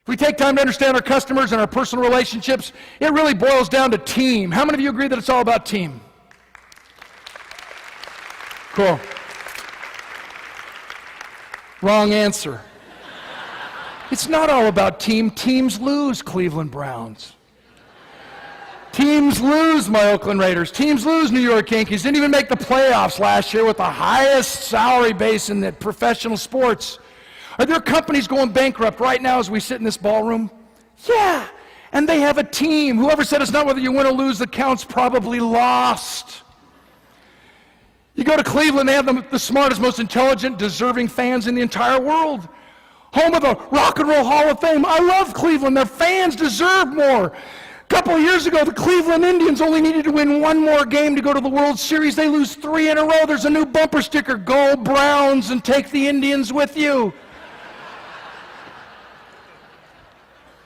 If we take time to understand our customers and our personal relationships, it really boils down to team. How many of you agree that it's all about team? Cool. Wrong answer. It's not all about team. Teams lose, Cleveland Browns. Teams lose, my Oakland Raiders. Teams lose, New York Yankees. Didn't even make the playoffs last year with the highest salary base in the professional sports. Are there companies going bankrupt right now as we sit in this ballroom? Yeah, and they have a team. Whoever said it's not whether you win or lose that counts probably lost. You go to Cleveland, they have the smartest, most intelligent, deserving fans in the entire world. Home of the Rock and Roll Hall of Fame. I love Cleveland. Their fans deserve more. A couple of years ago, the Cleveland Indians only needed to win one more game to go to the World Series. They lose 3 in a row. There's a new bumper sticker, Go Browns, and take the Indians with you.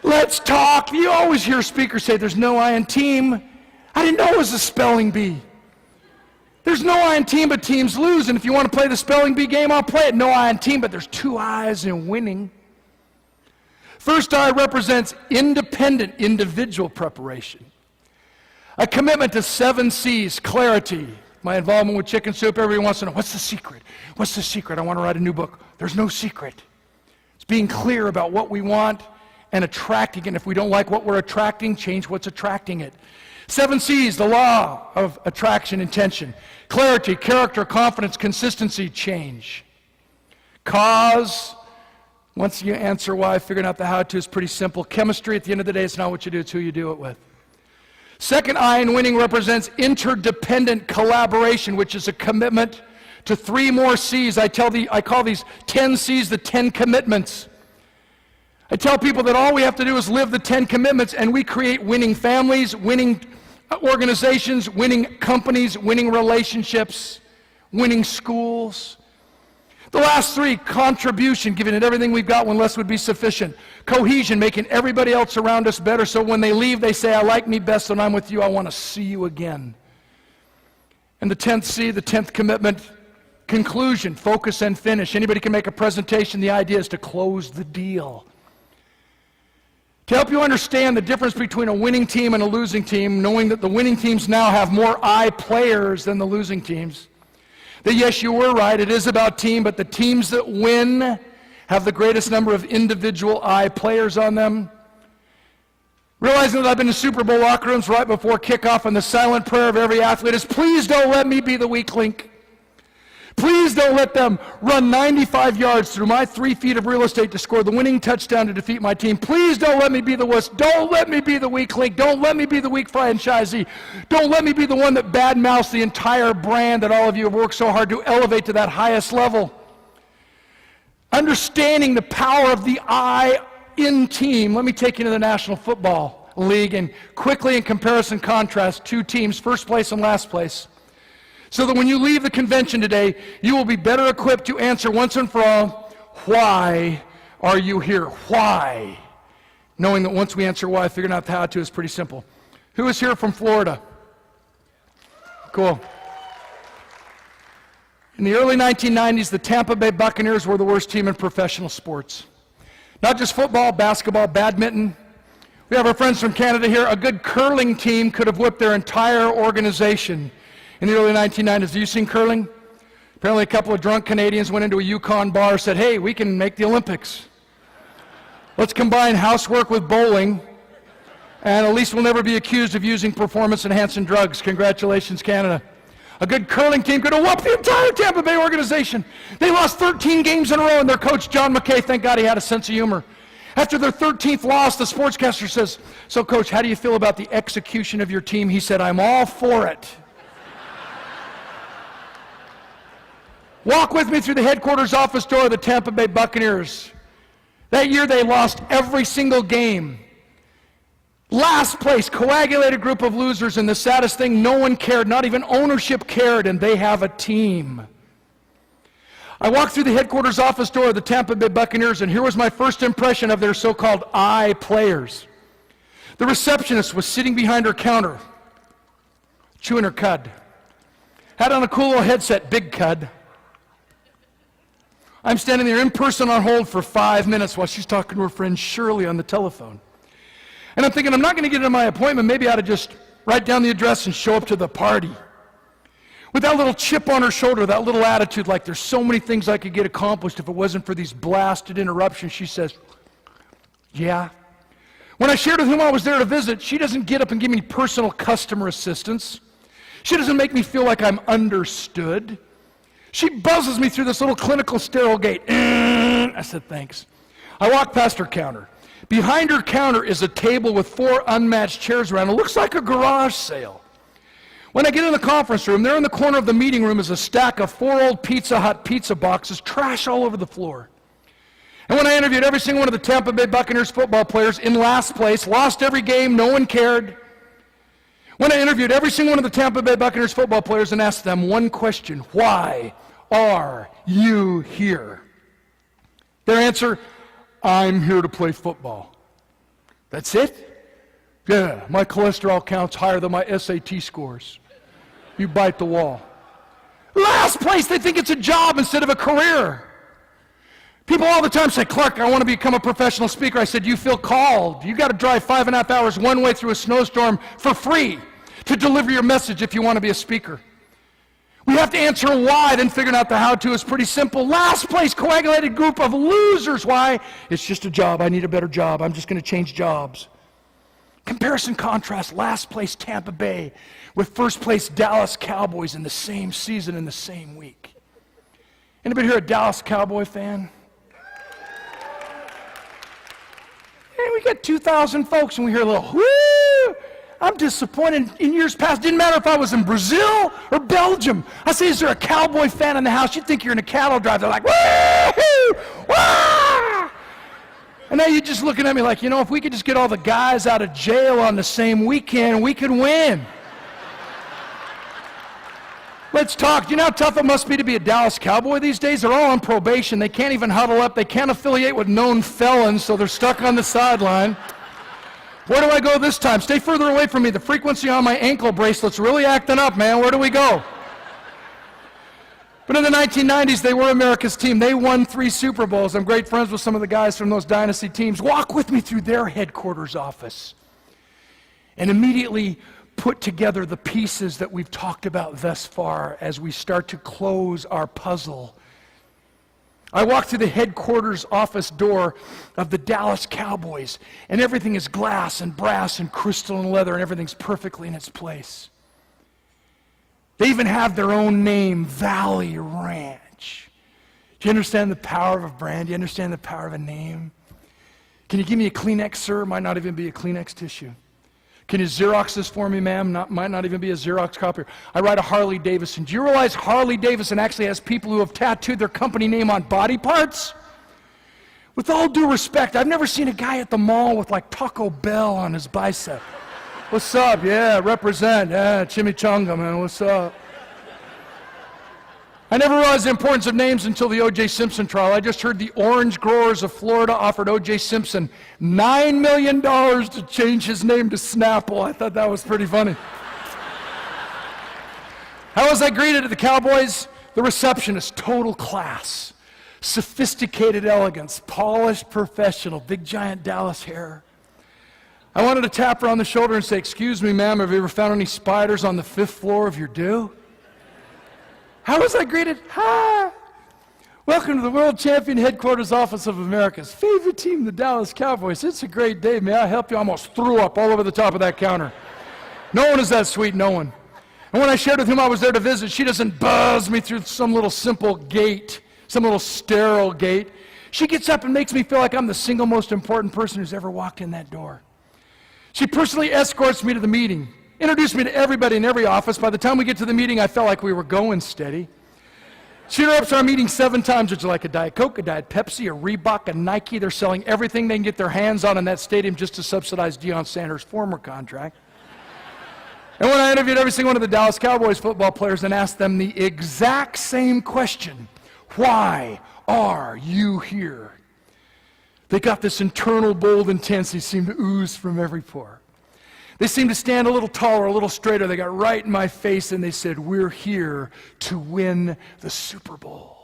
Let's talk. You always hear speakers say there's no I in team. I didn't know it was a spelling bee. There's no I in team, but teams lose. And if you want to play the spelling bee game, I'll play it. No I in team, but there's 2 I's in winning. First I represents independent individual preparation. A commitment to 7 C's, clarity. My involvement with Chicken Soup, everybody wants to know, what's the secret? What's the secret? I want to write a new book. There's no secret. It's being clear about what we want and attracting it. And if we don't like what we're attracting, change what's attracting it. 7 C's, the law of attraction, intention. Clarity, character, confidence, consistency, change. Cause, once you answer why, figuring out the how-to is pretty simple. Chemistry, at the end of the day, it's not what you do, it's who you do it with. Second I in winning represents interdependent collaboration, which is a commitment to 3 more C's. I call these 10 C's the 10 commitments. I tell people that all we have to do is live the 10 commitments, and we create winning families, winning organizations, winning companies, winning relationships, winning schools. The last 3, contribution, giving it everything we've got when less would be sufficient. Cohesion, making everybody else around us better, so when they leave, they say, I like me best when I'm with you, I want to see you again. And the 10th C, the 10th commitment, conclusion, focus and finish. Anybody can make a presentation. The idea is to close the deal. To help you understand the difference between a winning team and a losing team, knowing that the winning teams now have more I players than the losing teams, that yes, you were right, it is about team, but the teams that win have the greatest number of individual I players on them. Realizing that I've been to Super Bowl locker rooms right before kickoff, and the silent prayer of every athlete is, please don't let me be the weak link. Please don't let them run 95 yards through my 3 feet of real estate to score the winning touchdown to defeat my team. Please don't let me be the wuss. Don't let me be the weak link. Don't let me be the weak franchisee. Don't let me be the one that badmouths the entire brand that all of you have worked so hard to elevate to that highest level. Understanding the power of the I in team. Let me take you to the National Football League and quickly in comparison contrast 2 teams, first place and last place. So that when you leave the convention today, you will be better equipped to answer once and for all, why are you here? Why? Knowing that once we answer why, figuring out the how to is pretty simple. Who is here from Florida? Cool. In the early 1990s, the Tampa Bay Buccaneers were the worst team in professional sports. Not just football, basketball, badminton. We have our friends from Canada here. A good curling team could have whipped their entire organization in the early 1990s. Have you seen curling? Apparently a couple of drunk Canadians went into a Yukon bar and said, hey, we can make the Olympics. Let's combine housework with bowling, and at least we'll never be accused of using performance-enhancing drugs. Congratulations, Canada. A good curling team could have whooped the entire Tampa Bay organization. They lost 13 games in a row, and their coach, John McKay, thank God he had a sense of humor. After their 13th loss, the sportscaster says, so coach, how do you feel about the execution of your team? He said, I'm all for it. Walk with me through the headquarters office door of the Tampa Bay Buccaneers. That year they lost every single game. Last place, coagulated group of losers, and the saddest thing, no one cared, not even ownership cared, and they have a team. I walked through the headquarters office door of the Tampa Bay Buccaneers, and here was my first impression of their so-called I players. The receptionist was sitting behind her counter, chewing her cud. Had on a cool little headset, big cud. I'm standing there in person on hold for 5 minutes while she's talking to her friend Shirley on the telephone. And I'm thinking, I'm not going to get into my appointment. Maybe I ought to just write down the address and show up to the party. With that little chip on her shoulder, that little attitude like there's so many things I could get accomplished if it wasn't for these blasted interruptions, she says, yeah. When I shared with whom I was there to visit, she doesn't get up and give me personal customer assistance. She doesn't make me feel like I'm understood. She buzzes me through this little clinical sterile gate. I said, thanks. I walk past her counter. Behind her counter is a table with 4 unmatched chairs around. It looks like a garage sale. When I get in the conference room, there in the corner of the meeting room is a stack of 4 old Pizza Hut pizza boxes, trash all over the floor. And when I interviewed every single one of the Tampa Bay Buccaneers football players in last place, lost every game, no one cared. When I interviewed every single one of the Tampa Bay Buccaneers football players and asked them one question, why are you here? Their answer, I'm here to play football. That's it? Yeah, my cholesterol count's higher than my SAT scores. You bite the wall. Last place, they think it's a job instead of a career. People all the time say, Clark, I want to become a professional speaker. I said, you feel called. You got to drive 5.5 hours one way through a snowstorm for free to deliver your message if you want to be a speaker. We have to answer why, then figuring out the how-to is pretty simple. Last place, coagulated group of losers. Why? It's just a job. I need a better job. I'm just going to change jobs. Comparison, contrast, last place Tampa Bay with first place Dallas Cowboys in the same season in the same week. Anybody here a Dallas Cowboy fan? Hey, we got 2,000 folks and we hear a little, whoo! I'm disappointed. In years past, didn't matter if I was in Brazil or Belgium. I say, is there a Cowboy fan in the house? You'd think you're in a cattle drive. They're like, woo! Wah! And now you're just looking at me like, if we could just get all the guys out of jail on the same weekend, we could win. Let's talk. Do you know how tough it must be to be a Dallas Cowboy these days? They're all on probation. They can't even huddle up. They can't affiliate with known felons, so they're stuck on the sideline. Where do I go this time? Stay further away from me. The frequency on my ankle bracelet's really acting up, man. Where do we go? But in the 1990s, they were America's team. They won 3 Super Bowls. I'm great friends with some of the guys from those dynasty teams. Walk with me through their headquarters office and immediately put together the pieces that we've talked about thus far as we start to close our puzzle. I walk through the headquarters office door of the Dallas Cowboys, and everything is glass and brass and crystal and leather, and everything's perfectly in its place. They even have their own name, Valley Ranch. Do you understand the power of a brand? Do you understand the power of a name? Can you give me a Kleenex, sir? It might not even be a Kleenex tissue. Can you Xerox this for me, ma'am? Might not even be a Xerox copier. I ride a Harley Davidson. Do you realize Harley Davidson actually has people who have tattooed their company name on body parts? With all due respect, I've never seen a guy at the mall with like Taco Bell on his bicep. What's up? Yeah, represent. Yeah, chimichanga, man. What's up? I never realized the importance of names until the O.J. Simpson trial. I just heard the orange growers of Florida offered O.J. Simpson $9 million to change his name to Snapple. I thought that was pretty funny. How was I greeted at the Cowboys? The receptionist, total class, sophisticated elegance, polished professional, big giant Dallas hair. I wanted to tap her on the shoulder and say, excuse me, ma'am, have you ever found any spiders on the 5th floor of your do? How was I greeted? Hi! Welcome to the World Champion Headquarters Office of America's favorite team, the Dallas Cowboys. It's a great day. May I help you? I almost threw up all over the top of that counter. No one is that sweet, no one. And when I shared with whom I was there to visit, she doesn't buzz me through some little simple gate, some little sterile gate. She gets up and makes me feel like I'm the single most important person who's ever walked in that door. She personally escorts me to the meeting, introduced me to everybody in every office. By the time we get to the meeting, I felt like we were going steady. She interrupts our meeting 7 times. Would you like a Diet Coke, a Diet Pepsi, a Reebok, a Nike? They're selling everything they can get their hands on in that stadium just to subsidize Deion Sanders' former contract. And when I interviewed every single one of the Dallas Cowboys football players and asked them the exact same question, why are you here? They got this internal bold intensity seemed to ooze from every pore. They seemed to stand a little taller, a little straighter. They got right in my face and they said, we're here to win the Super Bowl.